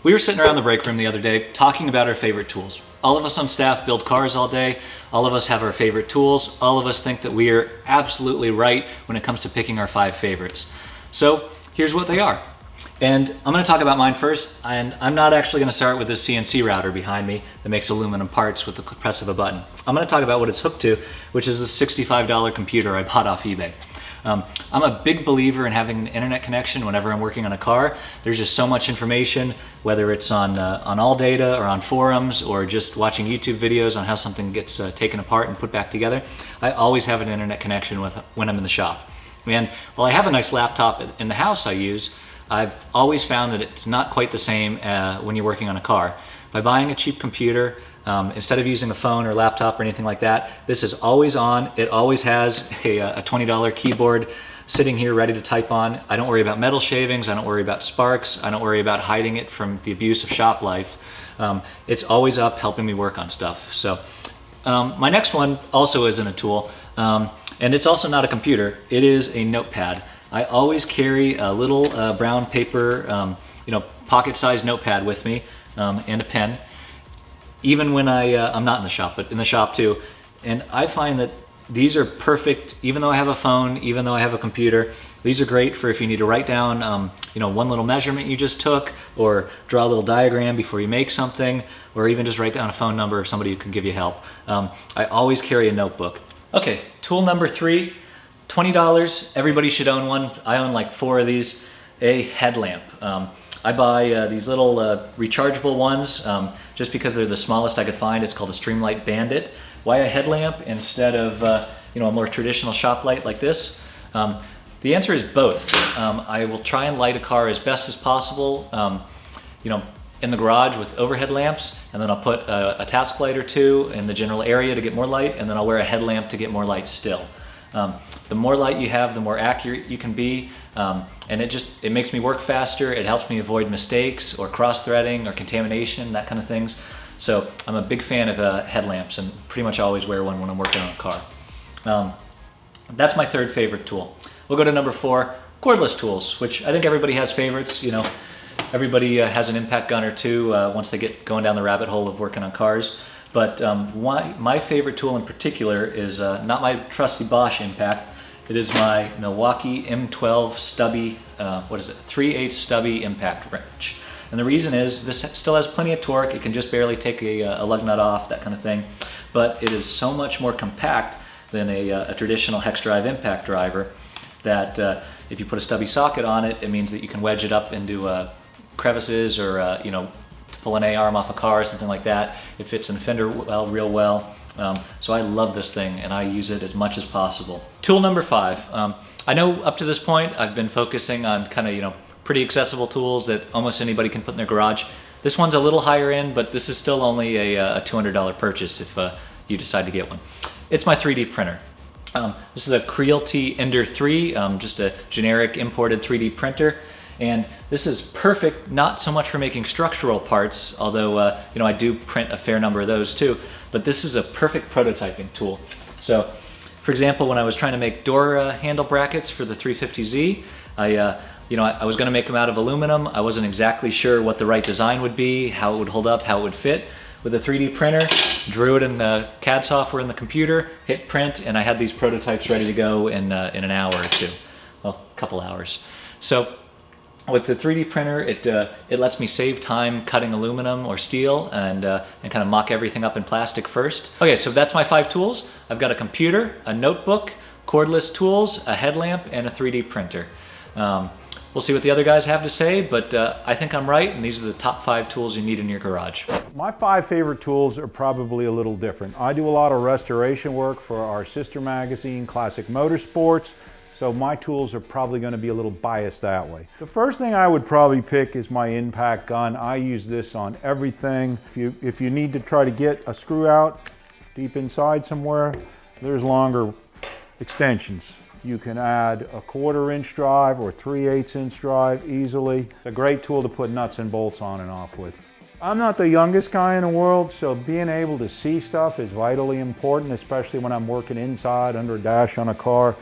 We were sitting around the break room the other day talking about our favorite tools. All of us on staff build cars all day. All of us have our favorite tools. All of us think that we are absolutely right when it comes to picking our 5 favorites. So here's what they are. And I'm going to talk about mine first, and I'm not actually going to start with this CNC router behind me that makes aluminum parts with the press of a button. I'm going to talk about what it's hooked to, which is this $65 computer I bought off eBay. I'm a big believer in having an internet connection whenever I'm working on a car. There's just so much information, whether it's on ALLDATA or on forums or just watching YouTube videos on how something gets taken apart and put back together. I always have an internet connection when I'm in the shop. And while I have a nice laptop in the house I use, I've always found that it's not quite the same when you're working on a car. By buying a cheap computer, instead of using a phone or laptop or anything like that, this is always on. It always has a $20 keyboard sitting here ready to type on. I don't worry about metal shavings. I don't worry about sparks. I don't worry about hiding it from the abuse of shop life. It's always up helping me work on stuff. So my next one also isn't a tool, and it's also not a computer. It is a notepad. I always carry a little brown paper, pocket-sized notepad with me and a pen. Even when I'm not in the shop, but in the shop too. And I find that these are perfect, even though I have a phone, even though I have a computer. These are great for if you need to write down one little measurement you just took, or draw a little diagram before you make something, or even just write down a phone number of somebody who can give you help. I always carry a notebook. Okay, tool number 3, $20. Everybody should own one. I own like 4 of these. A headlamp. I buy these little rechargeable ones just because they're the smallest I could find. It's called a Streamlight Bandit. Why a headlamp instead of a more traditional shop light like this? The answer is both. I will try and light a car as best as possible, in the garage with overhead lamps, and then I'll put a task light or 2 in the general area to get more light, and then I'll wear a headlamp to get more light still. The more light you have, the more accurate you can be, and it makes me work faster. It helps me avoid mistakes or cross-threading or contamination, that kind of things. So I'm a big fan of headlamps, and pretty much always wear one when I'm working on a car. That's my 3rd favorite tool. We'll go to number 4, cordless tools, which I think everybody has favorites. Everybody has an impact gun or 2 once they get going down the rabbit hole of working on cars. But my favorite tool in particular is not my trusty Bosch impact. It is my Milwaukee M12 stubby, 3/8 stubby impact wrench. And the reason is this still has plenty of torque. It can just barely take a lug nut off, that kind of thing. But it is so much more compact than a traditional hex drive impact driver that if you put a stubby socket on it, it means that you can wedge it up into crevices or pull an A-arm off a car or something like that. It fits in the fender real well. So I love this thing and I use it as much as possible. Tool number 5. I know up to this point I've been focusing on kind of pretty accessible tools that almost anybody can put in their garage. This one's a little higher end, but this is still only a $200 purchase if you decide to get one. It's my 3D printer. This is a Creality Ender 3, just a generic imported 3D printer. And this is perfect, not so much for making structural parts, although I do print a fair number of those too, but this is a perfect prototyping tool. So, for example, when I was trying to make door handle brackets for the 350Z, I was going to make them out of aluminum. I wasn't exactly sure what the right design would be, how it would hold up, how it would fit. With a 3D printer, drew it in the CAD software in the computer, hit print, and I had these prototypes ready to go in an hour or 2, well, a couple hours. So, with the 3D printer, it lets me save time cutting aluminum or steel and kind of mock everything up in plastic first. Okay, so that's my 5 tools. I've got a computer, a notebook, cordless tools, a headlamp, and a 3D printer. We'll see what the other guys have to say, but I think I'm right, and these are the top 5 tools you need in your garage. My 5 favorite tools are probably a little different. I do a lot of restoration work for our sister magazine, Classic Motorsports. So my tools are probably going to be a little biased that way. The first thing I would probably pick is my impact gun. I use this on everything. If you need to try to get a screw out deep inside somewhere, there's longer extensions. You can add a 1/4 inch drive or 3/8 inch drive easily. It's a great tool to put nuts and bolts on and off with. I'm not the youngest guy in the world, so being able to see stuff is vitally important, especially when I'm working inside under a dash on a car.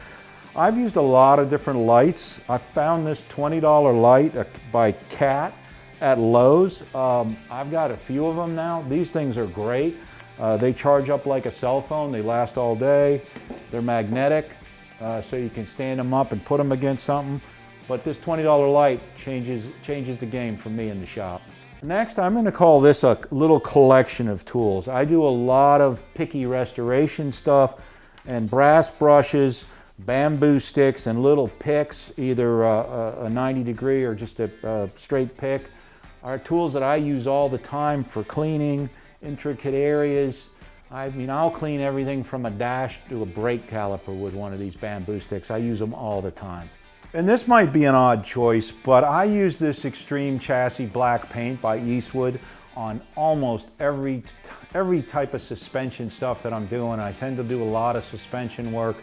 I've used a lot of different lights. I found this $20 light by Cat at Lowe's. I've got a few of them now. These things are great. They charge up like a cell phone. They last all day. They're magnetic, so you can stand them up and put them against something. But this $20 light changes the game for me in the shop. Next, I'm going to call this a little collection of tools. I do a lot of picky restoration stuff, and brass brushes, bamboo sticks, and little picks, either a 90 degree or just a straight pick, are tools that I use all the time for cleaning intricate areas. I mean, I'll clean everything from a dash to a brake caliper with one of these bamboo sticks. I use them all the time. And this might be an odd choice, but I use this Extreme Chassis black paint by Eastwood on almost every type of suspension stuff that I'm doing. I tend to do a lot of suspension work.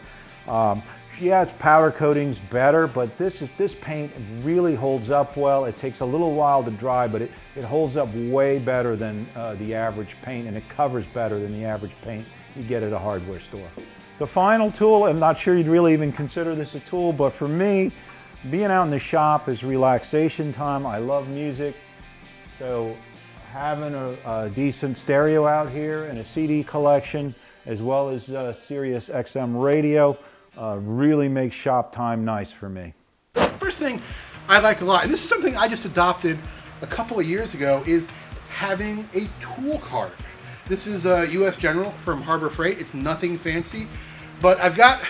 Yeah, its powder coating's better, but this paint really holds up well. It takes a little while to dry, but it holds up way better than the average paint, and it covers better than the average paint you get at a hardware store. The final tool, I'm not sure you'd really even consider this a tool, but for me, being out in the shop is relaxation time. I love music, so having a decent stereo out here and a CD collection, as well as Sirius XM radio, really makes shop time nice for me. First thing I like a lot, and this is something I just adopted a couple of years ago, is having a tool cart. This is US General from Harbor Freight. It's nothing fancy, but I've got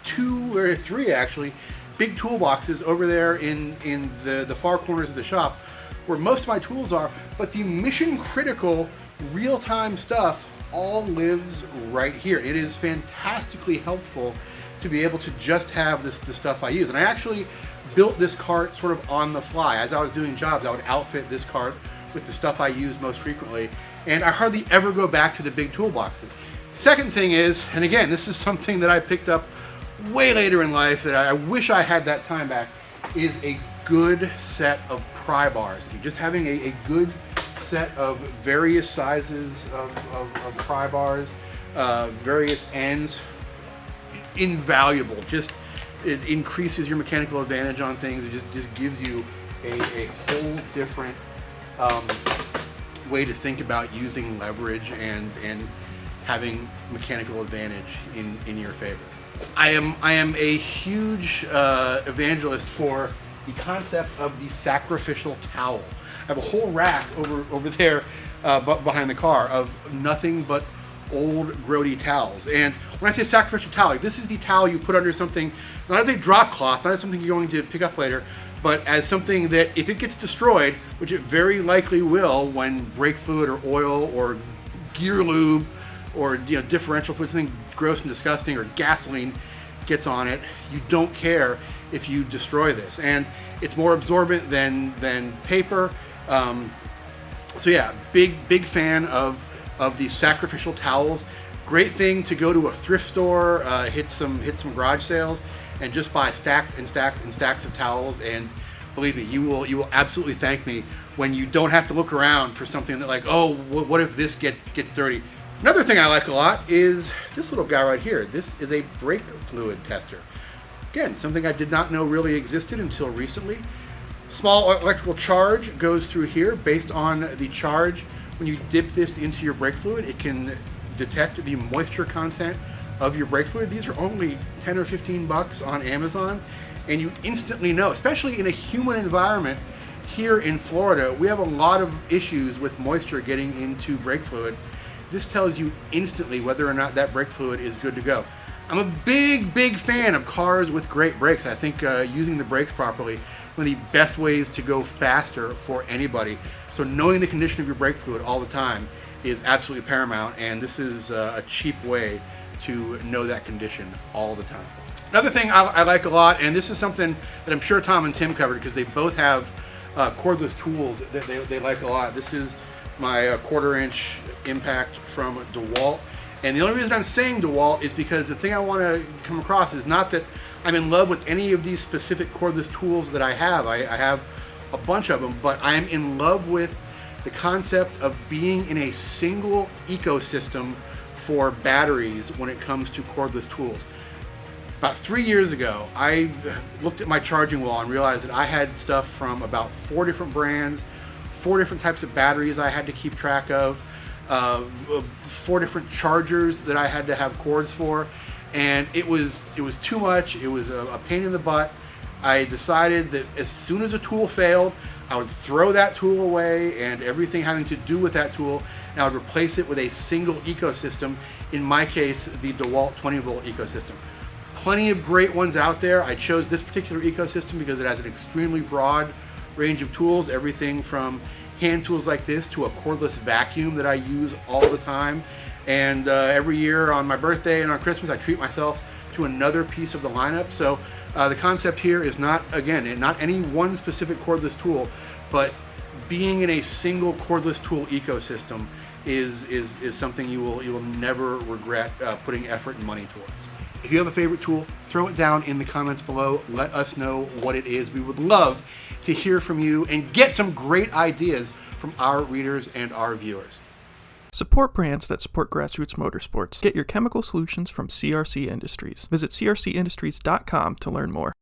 2 or 3 actually big toolboxes over there in the far corners of the shop where most of my tools are, but the mission critical real-time stuff all lives right here. It is fantastically helpful to be able to just have the stuff I use. And I actually built this cart sort of on the fly. As I was doing jobs, I would outfit this cart with the stuff I use most frequently, and I hardly ever go back to the big toolboxes. Second thing is, and again, this is something that I picked up way later in life that I wish I had that time back, is a good set of pry bars. Just having a good set of various sizes of pry bars, various ends, invaluable. Just it increases your mechanical advantage on things. It just gives you a whole different way to think about using leverage and having mechanical advantage in your favor. I am a huge evangelist for the concept of the sacrificial towel. I have a whole rack over there behind the car of nothing but old grody towels. And when I say sacrificial towel, like, this is the towel you put under something, not as a drop cloth, not as something you're going to pick up later, but as something that if it gets destroyed, which it very likely will when brake fluid or oil or gear lube or differential fluid, something gross and disgusting, or gasoline gets on it, you don't care if you destroy this. And it's more absorbent than paper. So yeah, big fan of these sacrificial towels. Great thing to go to a thrift store, hit some garage sales, and just buy stacks and stacks and stacks of towels. And believe me, you will absolutely thank me when you don't have to look around for something that, like, oh, what if this gets dirty? Another thing I like a lot is this little guy right here. This is a brake fluid tester. Again, something I did not know really existed until recently. Small electrical charge goes through here based on the charge. When you dip this into your brake fluid, it can detect the moisture content of your brake fluid. These are only 10 or 15 bucks on Amazon, and you instantly know, especially in a humid environment. Here in Florida, we have a lot of issues with moisture getting into brake fluid. This tells you instantly whether or not that brake fluid is good to go. I'm a big fan of cars with great brakes. I think using the brakes properly, one of the best ways to go faster for anybody. So knowing the condition of your brake fluid all the time is absolutely paramount, and this is a cheap way to know that condition all the time. Another thing I like a lot, and this is something that I'm sure Tom and Tim covered because they both have cordless tools that they like a lot. This is my 1/4 inch impact from DeWalt. And the only reason I'm saying DeWalt is because the thing I want to come across is not that I'm in love with any of these specific cordless tools that I have. I have a bunch of them, but I'm in love with the concept of being in a single ecosystem for batteries when it comes to cordless tools. About 3 years ago, I looked at my charging wall and realized that I had stuff from about 4 different brands, 4 different types of batteries I had to keep track of, 4 different chargers that I had to have cords for, and it was too much. It was a pain in the butt. I decided that as soon as a tool failed, I would throw that tool away and everything having to do with that tool, and I would replace it with a single ecosystem. In my case, the DeWalt 20-volt ecosystem. Plenty of great ones out there. I chose this particular ecosystem because it has an extremely broad range of tools, everything from hand tools like this to a cordless vacuum that I use all the time. And every year on my birthday and on Christmas, I treat myself to another piece of the lineup. So the concept here is not, again, not any one specific cordless tool, but being in a single cordless tool ecosystem is something you will never regret putting effort and money towards. If you have a favorite tool, throw it down in the comments below. Let us know what it is. We would love to hear from you and get some great ideas from our readers and our viewers. Support brands that support Grassroots Motorsports. Get your chemical solutions from CRC Industries. Visit crcindustries.com to learn more.